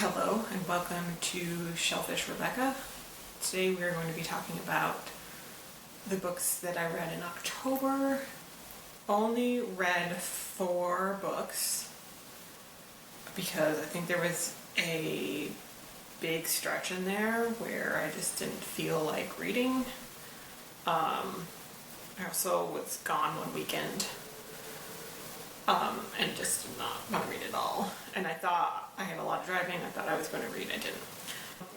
Hello and welcome to Shellfish Rebecca. Today we are going to be talking about the books that I read in October. Only read 4 books because I think there was a big stretch in there where I just didn't feel like reading. I also was gone one weekend and just did not want to read it all. And I thought I had a lot of driving. I thought I was going to read. I didn't.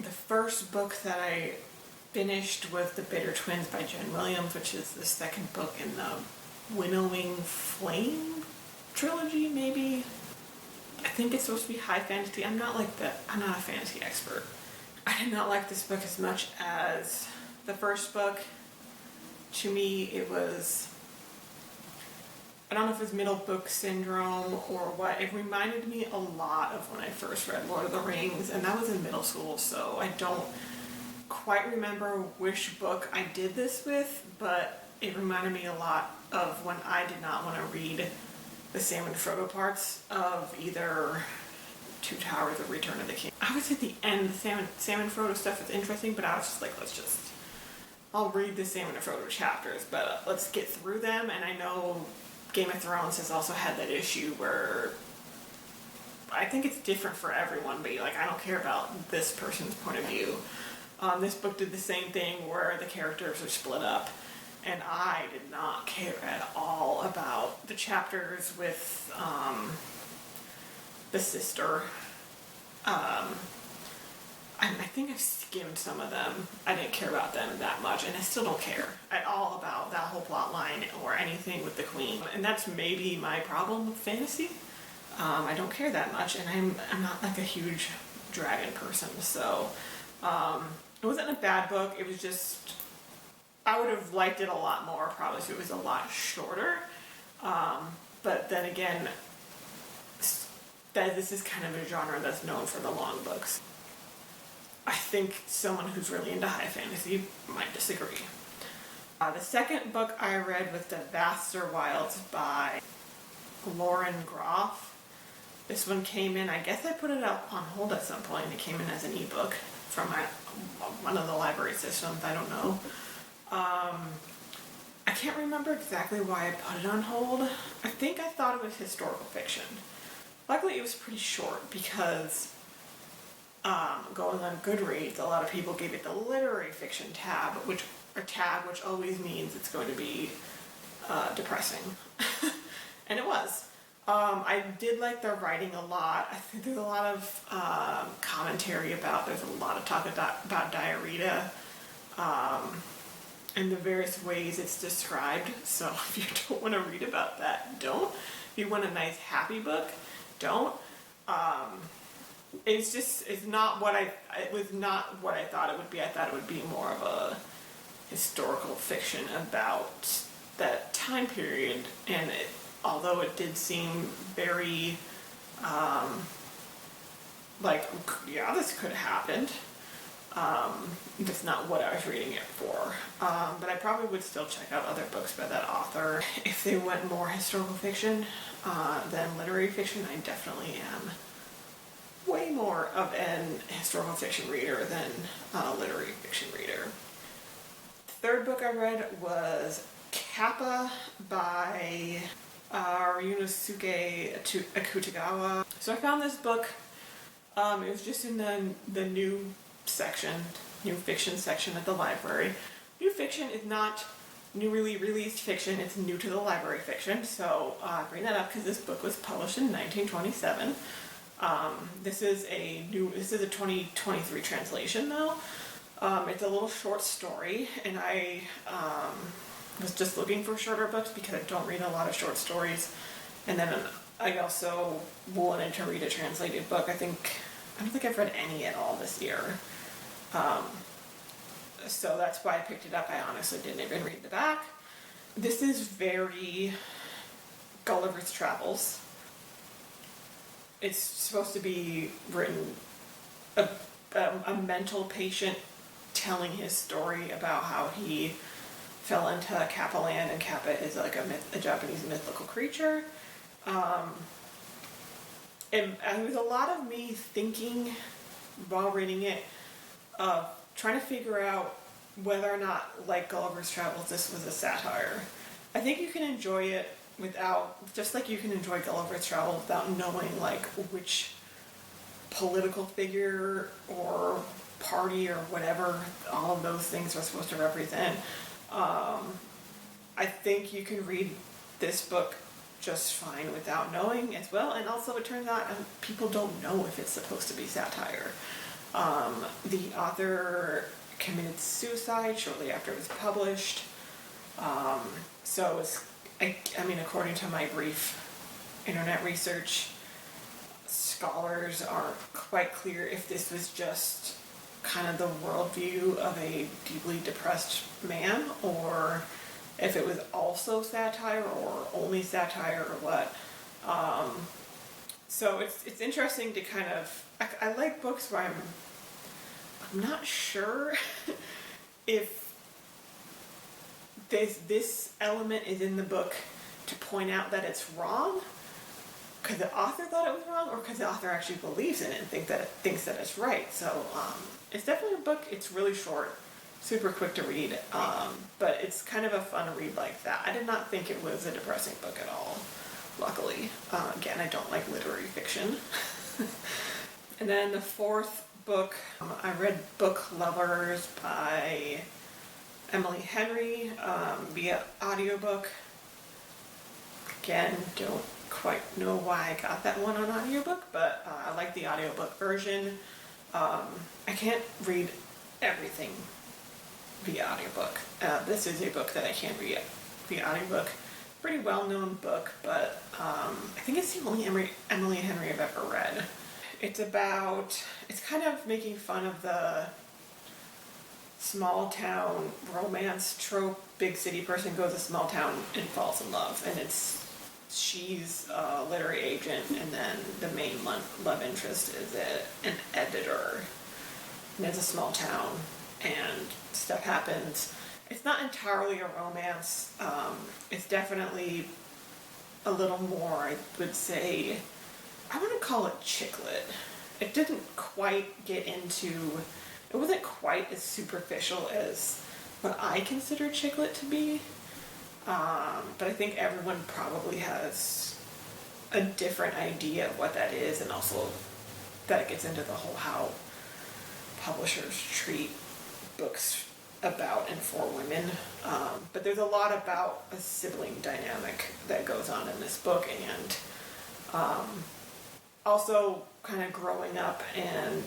The first book that I finished was The Bitter Twins by Jen Williams, which is the second book in the Winnowing Flame trilogy, maybe. I think it's supposed to be high fantasy. I'm not a fantasy expert. I did not like this book as much as the first book. To me, it was, I don't know if it was middle book syndrome or what. It reminded me a lot of when I first read Lord of the Rings, and that was in middle school, so I don't quite remember which book I did this with, but it reminded me a lot of when I did not want to read the Sam and Frodo parts of either Two Towers or Return of the King. I was at the end, the Sam and Frodo stuff is interesting, but I was just like, I'll read the Sam and Frodo chapters, but let's get through them. And I know Game of Thrones has also had that issue where I think it's different for everyone, but you're like, I don't care about this person's point of view. This book did the same thing where the characters are split up, and I did not care at all about the chapters with the sister. I think I've skimmed some of them. I didn't care about them that much, and I still don't care at all about that whole plot line or anything with the queen. And that's maybe my problem with fantasy. I don't care that much, and I'm not like a huge dragon person, so it wasn't a bad book. It was just, I would have liked it a lot more probably if it was a lot shorter. But then again, this is kind of a genre that's known for the long books. I think someone who's really into high fantasy might disagree. The second book I read was The Vaster Wilds by Lauren Groff. This one came in, I guess I put it up on hold at some point. It came in as an ebook from one of the library systems, I don't know. I can't remember exactly why I put it on hold. I think I thought it was historical fiction. Luckily it was pretty short because going on Goodreads, a lot of people gave it the literary fiction tab, which always means it's going to be depressing. And it was. I did like the writing a lot. I think there's a lot of commentary there's a lot of talk about diarrhea and the various ways it's described. So if you don't want to read about that, don't. If you want a nice happy book, don't. It was not what I thought it would be. I thought it would be more of a historical fiction about that time period, and although it did seem very this could have happened, that's not what I was reading it for. But I probably would still check out other books by that author if they went more historical fiction than literary fiction. I definitely am way more of an historical fiction reader than a literary fiction reader. The third book I read was Kappa by Ryunosuke Akutagawa. So I found this book. It was just in the new fiction section at the library. New fiction is not newly released fiction, it's new to the library fiction. So I bring that up because this book was published in 1927. This is a 2023 translation though. It's a little short story, and I was just looking for shorter books because I don't read a lot of short stories. And then I also wanted to read a translated book. I don't think I've read any at all this year. So that's why I picked it up. I honestly didn't even read the back. This is very Gulliver's Travels. It's supposed to be written a mental patient telling his story about how he fell into Kappa land, and Kappa is like a Japanese mythical creature. it was a lot of me thinking while reading it, trying to figure out whether or not, like Gulliver's Travels, this was a satire. I think you can enjoy it without, just like you can enjoy Gulliver's Travels without knowing like which political figure or party or whatever all of those things are supposed to represent. I think you can read this book just fine without knowing as well, and also it turns out people don't know if it's supposed to be satire. The author committed suicide shortly after it was published, so it's, I mean, according to my brief internet research, scholars aren't quite clear if this was just kind of the worldview of a deeply depressed man, or if it was also satire or only satire or what. So it's interesting to kind of, I like books where I'm not sure if this element is in the book to point out that it's wrong because the author thought it was wrong, or because the author actually believes in it and thinks that it's right. So it's definitely a book. It's really short, super quick to read, but it's kind of a fun read like that. I did not think it was a depressing book at all, luckily. Again, I don't like literary fiction. And then the fourth book, I read Book Lovers by Emily Henry via audiobook. Again, don't quite know why I got that one on audiobook, but I like the audiobook version. I can't read everything via audiobook. This is a book that I can read via audiobook. Pretty well-known book, but I think it's the only Emily Henry I've ever read. It's kind of making fun of the small town romance trope. Big city person goes to small town and falls in love, and she's a literary agent, and then the main love interest is an editor, and it's a small town, and stuff happens. It's not entirely a romance. It's definitely a little more, I would say, I wouldn't call it chick lit. It didn't quite get into, it wasn't quite as superficial as what I consider chick lit to be. But I think everyone probably has a different idea of what that is, and also that it gets into the whole how publishers treat books about and for women. But there's a lot about a sibling dynamic that goes on in this book, and also kind of growing up and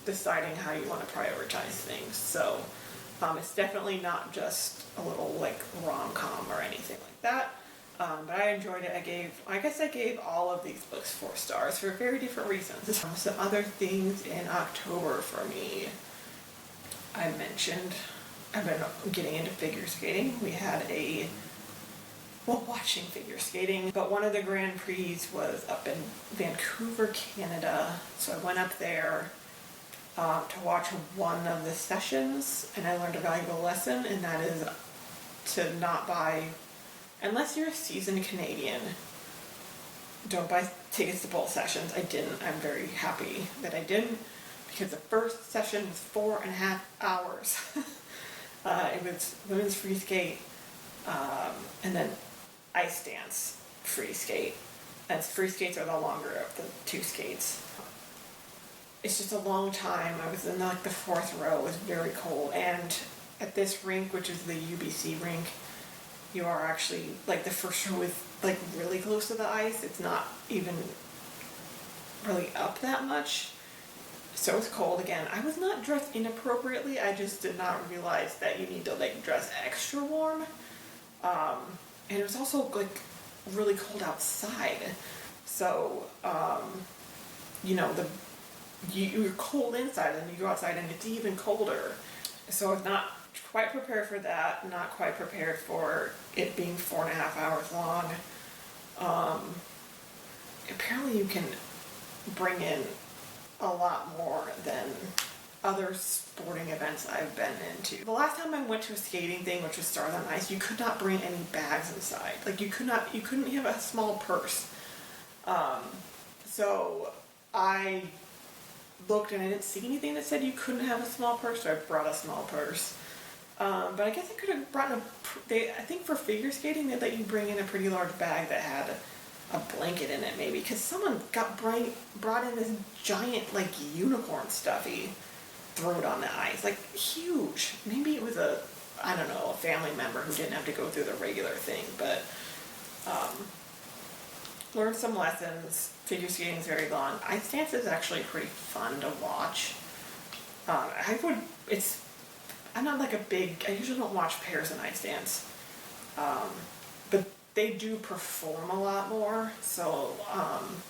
deciding how you want to prioritize things. So it's definitely not just a little like rom-com or anything like that. But I enjoyed it. I guess I gave all of these books 4 stars for very different reasons. Some other things in October for me, I mentioned I've been getting into figure skating. We had watching figure skating, but one of the Grand Prix was up in Vancouver, Canada. So I went up there to watch one of the sessions, and I learned a valuable lesson, and that is to not buy, unless you're a seasoned Canadian, don't buy tickets to both sessions. I didn't. I'm very happy that I didn't, because the first session was 4.5 hours. It was women's free skate, and then ice dance free skate. And free skates are the longer of the 2 skates. It's just a long time. I was in like the 4th row. It was very cold, and at this rink, which is the UBC rink, you are actually like the first row is like really close to the ice. It's not even really up that much. So it's cold again. I was not dressed inappropriately. I just did not realize that you need to like dress extra warm. And it was also like really cold outside. So, you're cold inside, and you go outside and it's even colder. So I was not quite prepared for that, not quite prepared for it being 4.5 hours long. Apparently you can bring in a lot more than other sporting events I've been into. The last time I went to a skating thing, which was Stars on Ice, you could not bring any bags inside. Like you couldn't have a small purse. So I looked and I didn't see anything that said you couldn't have a small purse, so I brought a small purse. But I guess I could have brought I think for figure skating they let you bring in a pretty large bag that had a blanket in it maybe, because someone brought in this giant like unicorn stuffy, threw it on the ice, like huge. Maybe it was I don't know, a family member who didn't have to go through the regular thing, but learned some lessons. Figure skating is very long. Ice dance is actually pretty fun to watch. I'm not like I usually don't watch pairs in ice dance. But they do perform a lot more, so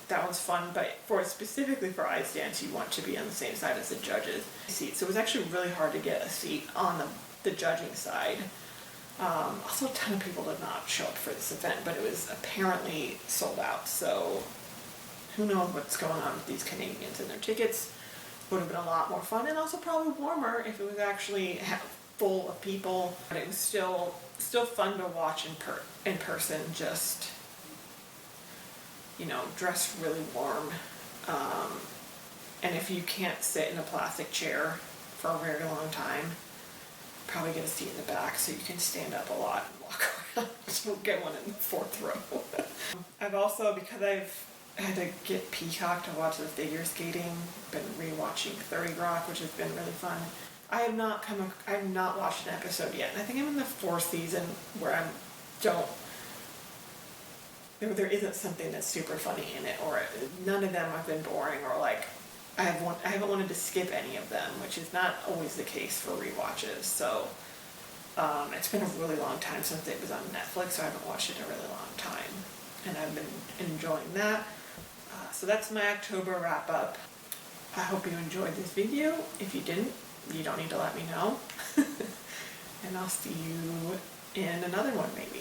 that was fun. But specifically for ice dance, you want to be on the same side as the judges. So it was actually really hard to get a seat on the judging side. Also, a ton of people did not show up for this event, but it was apparently sold out. So who knows what's going on with these Canadians and their tickets. Would have been a lot more fun, and also probably warmer if it was actually full of people. But it was still fun to watch in person. Just, dressed really warm. And if you can't sit in a plastic chair for a very long time, probably get a seat in the back so you can stand up a lot and walk around. So get one in the fourth row. I've also, because I've had to get Peacock to watch the figure skating, been rewatching 30 Rock, which has been really fun. I have not watched an episode yet, and I think I'm in the 4th season where there isn't something that's super funny in it, or none of them have been boring, or like I haven't wanted to skip any of them, which is not always the case for rewatches. So it's been a really long time since it was on Netflix, so I haven't watched it in a really long time, and I've been enjoying that. So that's my October wrap up. I hope you enjoyed this video. If you didn't, you don't need to let me know. And I'll see you in another one maybe.